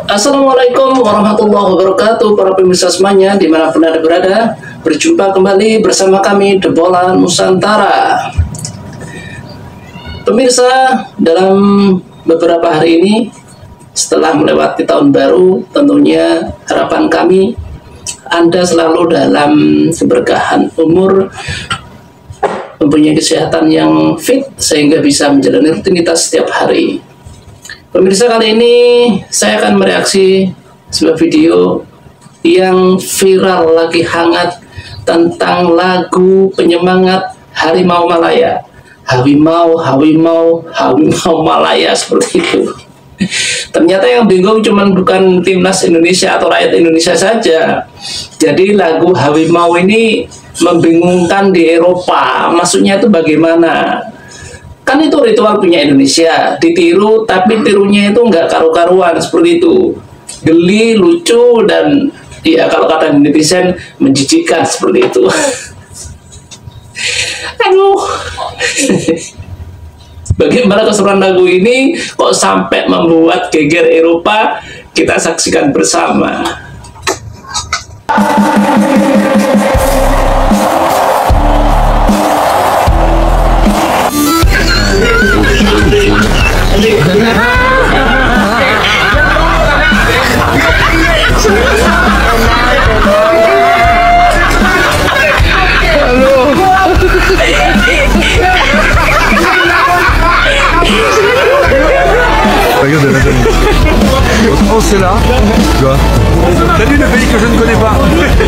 Assalamualaikum warahmatullahi wabarakatuh, para pemirsa semuanya dimanapun Anda berada. Berjumpa kembali bersama kami The Bola Nusantara. Pemirsa, dalam beberapa hari ini setelah melewati tahun baru, tentunya harapan kami Anda selalu dalam keberkahan umur, mempunyai kesehatan yang fit sehingga bisa menjalani rutinitas setiap hari. Pemirsa, kali ini saya akan mereaksi sebuah video yang viral lagi hangat tentang lagu penyemangat Harimau Malaya. Hawimau, Hawimau, Hawimau Malaya, seperti itu. Ternyata yang bingung bukan timnas Indonesia atau rakyat Indonesia saja. Jadi lagu Hawimau ini membingungkan di Eropa. Maksudnya itu bagaimana? Kan itu ritual punya Indonesia, ditiru, tapi tirunya itu nggak karu-karuan, seperti itu. Geli, lucu, dan ya kalau kata netizen menjijikkan, seperti itu. Aduh. Bagaimana keseruan lagu ini kok sampai membuat geger Eropa? Kita saksikan bersama. Regarde la famille. Oh, c'est là. Tu vois. Salut le pays que je ne connais pas.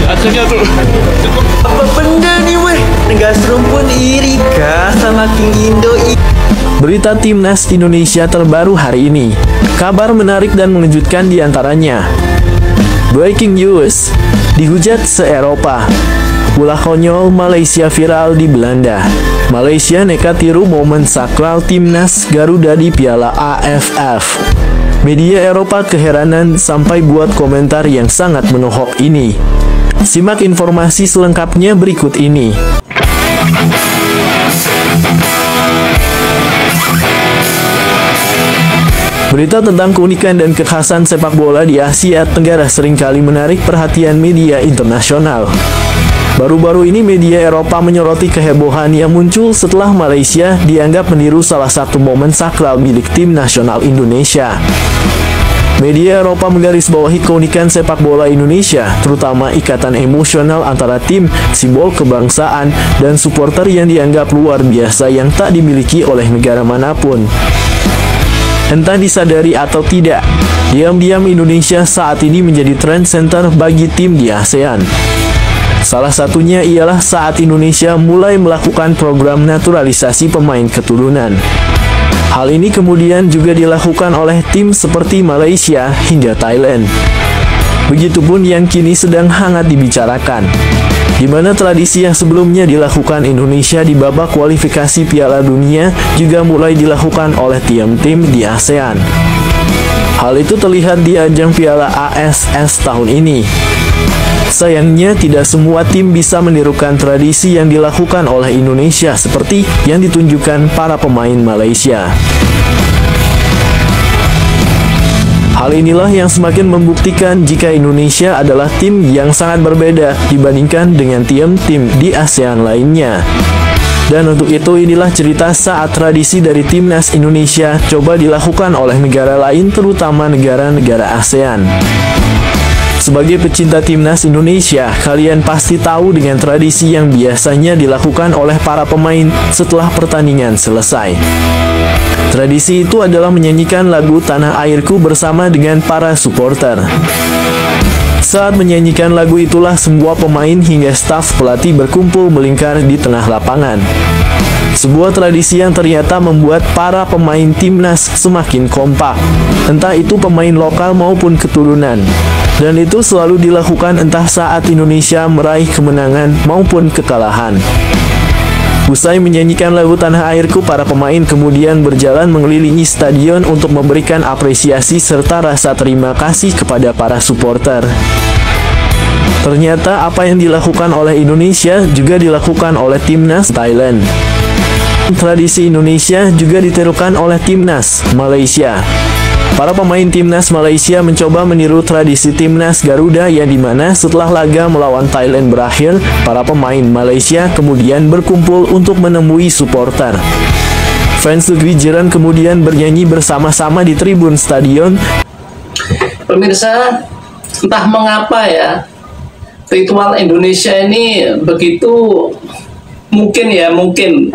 À très bientôt. Apa benda ni weh? Negara serumpun iri kah sama King Indo? Berita Timnas Indonesia terbaru hari ini. Kabar menarik dan mengejutkan diantaranya. Breaking news, dihujat se-Eropa. Ulah konyol Malaysia viral di Belanda. Malaysia nekat tiru momen sakral Timnas Garuda di Piala AFF. Media Eropa keheranan sampai buat komentar yang sangat menohok ini. Simak informasi selengkapnya berikut ini. Berita tentang keunikan dan kekhasan sepak bola di Asia Tenggara seringkali menarik perhatian media internasional. Baru-baru ini media Eropa menyoroti kehebohan yang muncul setelah Malaysia dianggap meniru salah satu momen sakral milik tim nasional Indonesia. Media Eropa menggarisbawahi keunikan sepak bola Indonesia, terutama ikatan emosional antara tim, simbol kebangsaan, dan supporter yang dianggap luar biasa yang tak dimiliki oleh negara manapun. Entah disadari atau tidak, diam-diam Indonesia saat ini menjadi trend center bagi tim di ASEAN. Salah satunya ialah saat Indonesia mulai melakukan program naturalisasi pemain keturunan. Hal ini kemudian juga dilakukan oleh tim seperti Malaysia hingga Thailand. Begitupun yang kini sedang hangat dibicarakan, di mana tradisi yang sebelumnya dilakukan Indonesia di babak kualifikasi Piala Dunia juga mulai dilakukan oleh tim-tim di ASEAN. Hal itu terlihat di ajang Piala ASS tahun ini. Sayangnya tidak semua tim bisa menirukan tradisi yang dilakukan oleh Indonesia seperti yang ditunjukkan para pemain Malaysia. Hal inilah yang semakin membuktikan jika Indonesia adalah tim yang sangat berbeda dibandingkan dengan tim-tim di ASEAN lainnya. Dan untuk itu inilah cerita saat tradisi dari Timnas Indonesia coba dilakukan oleh negara lain, terutama negara-negara ASEAN. Sebagai pecinta Timnas Indonesia, kalian pasti tahu dengan tradisi yang biasanya dilakukan oleh para pemain setelah pertandingan selesai. Tradisi itu adalah menyanyikan lagu Tanah Airku bersama dengan para supporter. Saat menyanyikan lagu itulah semua pemain hingga staf pelatih berkumpul melingkar di tengah lapangan. Sebuah tradisi yang ternyata membuat para pemain Timnas semakin kompak, entah itu pemain lokal maupun keturunan. Dan itu selalu dilakukan entah saat Indonesia meraih kemenangan maupun kekalahan. Usai menyanyikan lagu Tanah Airku, para pemain kemudian berjalan mengelilingi stadion untuk memberikan apresiasi serta rasa terima kasih kepada para supporter. Ternyata apa yang dilakukan oleh Indonesia juga dilakukan oleh Timnas Thailand. Tradisi Indonesia juga ditirukan oleh Timnas Malaysia. Para pemain timnas Malaysia mencoba meniru tradisi timnas Garuda yang dimana setelah laga melawan Thailand berakhir, para pemain Malaysia kemudian berkumpul untuk menemui supporter. Fans negeri jiran kemudian bernyanyi bersama-sama di tribun stadion. Pemirsa, entah mengapa ya, ritual Indonesia ini begitu, mungkin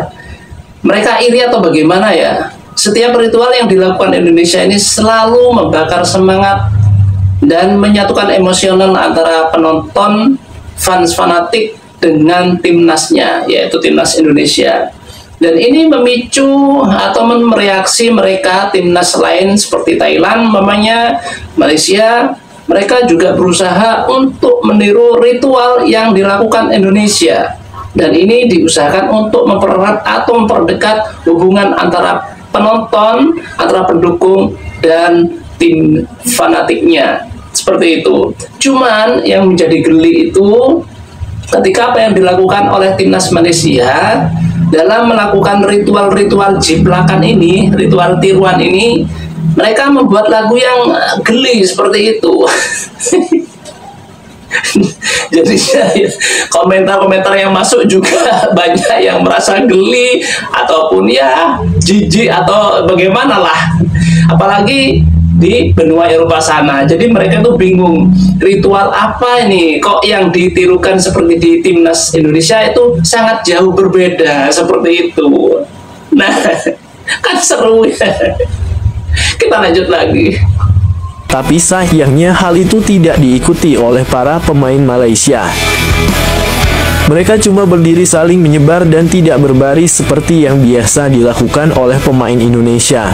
mereka iri atau bagaimana ya. Setiap ritual yang dilakukan Indonesia ini selalu membakar semangat dan menyatukan emosional antara penonton, fans fanatik dengan timnasnya, yaitu timnas Indonesia. Dan ini memicu atau mereaksi mereka timnas lain seperti Thailand, mamanya Malaysia. Mereka juga berusaha untuk meniru ritual yang dilakukan Indonesia. Dan ini diusahakan untuk mempererat atau memperdekat hubungan antara penonton, antara pendukung dan tim fanatiknya, seperti itu. Cuman yang menjadi geli itu ketika apa yang dilakukan oleh timnas Malaysia dalam melakukan ritual-ritual jiplakan ini, ritual tiruan ini, mereka membuat lagu yang geli seperti itu. Jadi komentar-komentar yang masuk juga banyak yang merasa geli ataupun ya jijik atau bagaimana lah, apalagi di benua Eropa sana. Jadi mereka tuh bingung, ritual apa ini kok yang ditirukan seperti di timnas Indonesia itu sangat jauh berbeda seperti itu. Nah, kan seru ya. Kita lanjut lagi. Tapi sayangnya hal itu tidak diikuti oleh para pemain Malaysia. Mereka cuma berdiri saling menyebar dan tidak berbaris seperti yang biasa dilakukan oleh pemain Indonesia.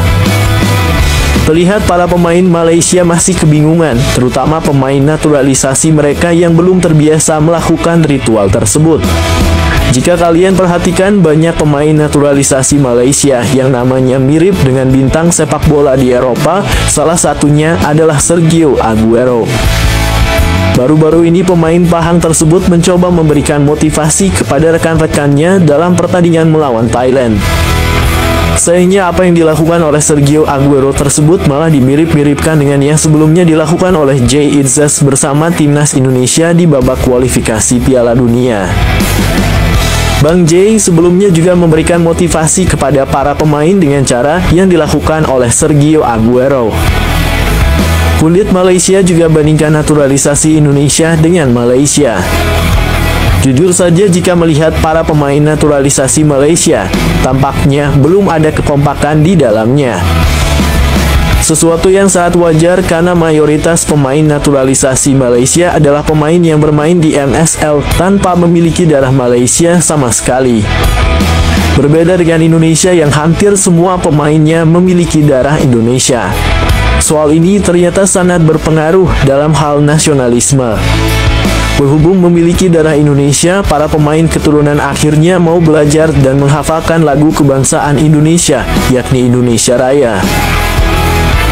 Terlihat para pemain Malaysia masih kebingungan, terutama pemain naturalisasi mereka yang belum terbiasa melakukan ritual tersebut. Jika kalian perhatikan, banyak pemain naturalisasi Malaysia yang namanya mirip dengan bintang sepak bola di Eropa, salah satunya adalah Sergio Aguero. Baru-baru ini pemain Pahang tersebut mencoba memberikan motivasi kepada rekan-rekannya dalam pertandingan melawan Thailand. Sayangnya apa yang dilakukan oleh Sergio Aguero tersebut malah dimirip-miripkan dengan yang sebelumnya dilakukan oleh Jay Itzas bersama timnas Indonesia di babak kualifikasi Piala Dunia. Bang Jay sebelumnya juga memberikan motivasi kepada para pemain dengan cara yang dilakukan oleh Sergio Aguero. Pundit Malaysia juga bandingkan naturalisasi Indonesia dengan Malaysia. Jujur saja jika melihat para pemain naturalisasi Malaysia, tampaknya belum ada kekompakan di dalamnya. Sesuatu yang sangat wajar karena mayoritas pemain naturalisasi Malaysia adalah pemain yang bermain di MSL tanpa memiliki darah Malaysia sama sekali. Berbeda dengan Indonesia yang hampir semua pemainnya memiliki darah Indonesia. Soal ini ternyata sangat berpengaruh dalam hal nasionalisme. Berhubung memiliki darah Indonesia, para pemain keturunan akhirnya mau belajar dan menghafalkan lagu kebangsaan Indonesia, yakni Indonesia Raya.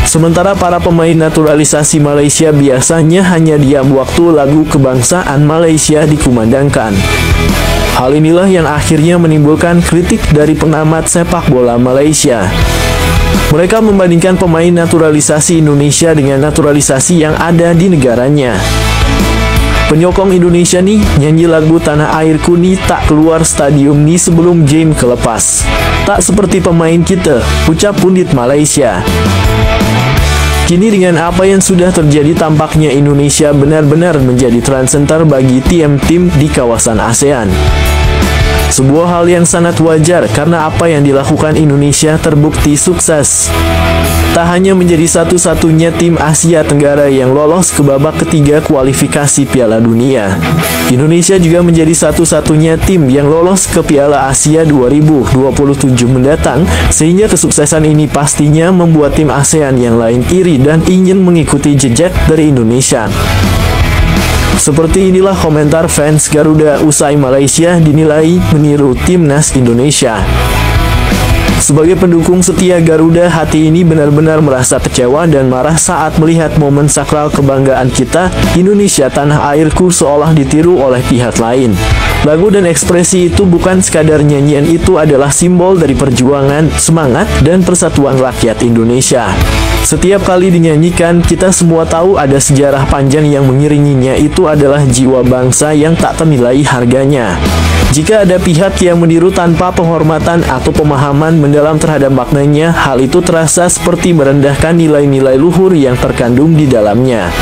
Sementara para pemain naturalisasi Malaysia biasanya hanya diam waktu lagu kebangsaan Malaysia dikumandangkan. Hal inilah yang akhirnya menimbulkan kritik dari pengamat sepak bola Malaysia. Mereka membandingkan pemain naturalisasi Indonesia dengan naturalisasi yang ada di negaranya. Penyokong Indonesia nih nyanyi lagu Tanah Airku nih tak keluar stadium nih sebelum game kelepas. Tak seperti pemain kita, ucap pundit Malaysia. Kini dengan apa yang sudah terjadi tampaknya Indonesia benar-benar menjadi trend center bagi tim-tim di kawasan ASEAN. Sebuah hal yang sangat wajar karena apa yang dilakukan Indonesia terbukti sukses. Tak hanya menjadi satu-satunya tim Asia Tenggara yang lolos ke babak ketiga kualifikasi Piala Dunia, Indonesia juga menjadi satu-satunya tim yang lolos ke Piala Asia 2027 mendatang, sehingga kesuksesan ini pastinya membuat tim ASEAN yang lain iri dan ingin mengikuti jejak dari Indonesia. Seperti inilah komentar fans Garuda usai Malaysia dinilai meniru timnas Indonesia. Sebagai pendukung setia Garuda, hati ini benar-benar merasa kecewa dan marah saat melihat momen sakral kebanggaan kita, Indonesia tanah airku seolah ditiru oleh pihak lain. Lagu dan ekspresi itu bukan sekadar nyanyian, itu adalah simbol dari perjuangan, semangat, dan persatuan rakyat Indonesia. Setiap kali dinyanyikan, kita semua tahu ada sejarah panjang yang mengiringinya, itu adalah jiwa bangsa yang tak ternilai harganya. Jika ada pihak yang meniru tanpa penghormatan atau pemahaman mendalam terhadap maknanya, hal itu terasa seperti merendahkan nilai-nilai luhur yang terkandung di dalamnya.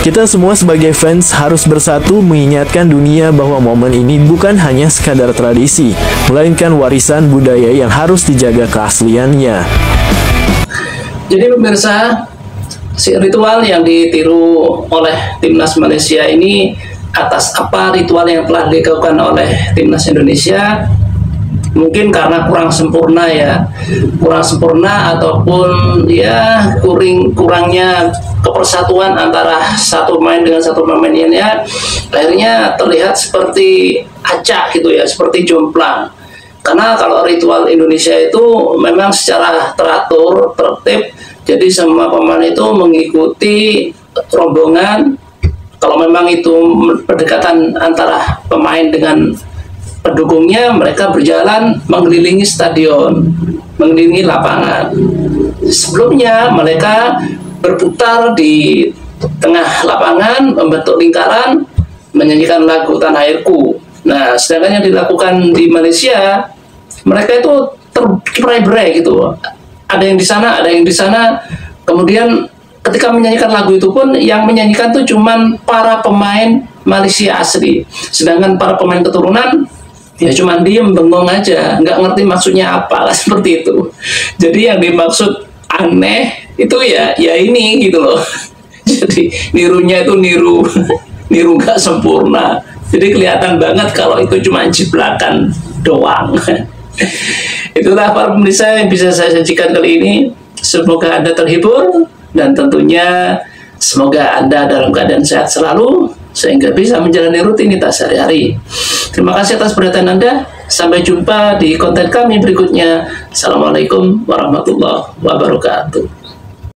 Kita semua sebagai fans harus bersatu mengingatkan dunia bahwa momen ini bukan hanya sekadar tradisi, melainkan warisan budaya yang harus dijaga keasliannya. Jadi pemirsa, si ritual yang ditiru oleh timnas Malaysia ini, atas apa ritual yang telah dilakukan oleh timnas Indonesia, mungkin karena kurang sempurna ya, kurang sempurna ataupun ya kurangnya kepersatuan antara satu pemain dengan satu pemain ya, akhirnya terlihat seperti acak gitu ya, seperti jomplang. Karena kalau ritual Indonesia itu memang secara teratur, tertib, jadi semua pemain itu mengikuti rombongan. Kalau memang itu pendekatan antara pemain dengan pendukungnya, mereka berjalan mengelilingi stadion, mengelilingi lapangan. Sebelumnya mereka berputar di tengah lapangan, membentuk lingkaran, menyanyikan lagu Tanah Airku. Nah, sedangkan yang dilakukan di Malaysia, mereka itu terberai-berai gitu. Ada yang di sana, ada yang di sana. Kemudian ketika menyanyikan lagu itu pun yang menyanyikan tuh cuman para pemain Malaysia asli, sedangkan para pemain keturunan ya cuman diem bengong aja, nggak ngerti maksudnya apa lah, seperti itu. Jadi yang dimaksud aneh itu ya ini gitu loh. Jadi nirunya itu niru nggak sempurna. Jadi kelihatan banget kalau itu cuma jiplakan doang. Itulah para pemirsa yang bisa saya sajikan kali ini. Semoga Anda terhibur. Dan tentunya semoga Anda dalam keadaan sehat selalu sehingga bisa menjalani rutinitas sehari-hari. Terima kasih atas perhatian Anda. Sampai jumpa di konten kami berikutnya. Assalamualaikum warahmatullahi wabarakatuh.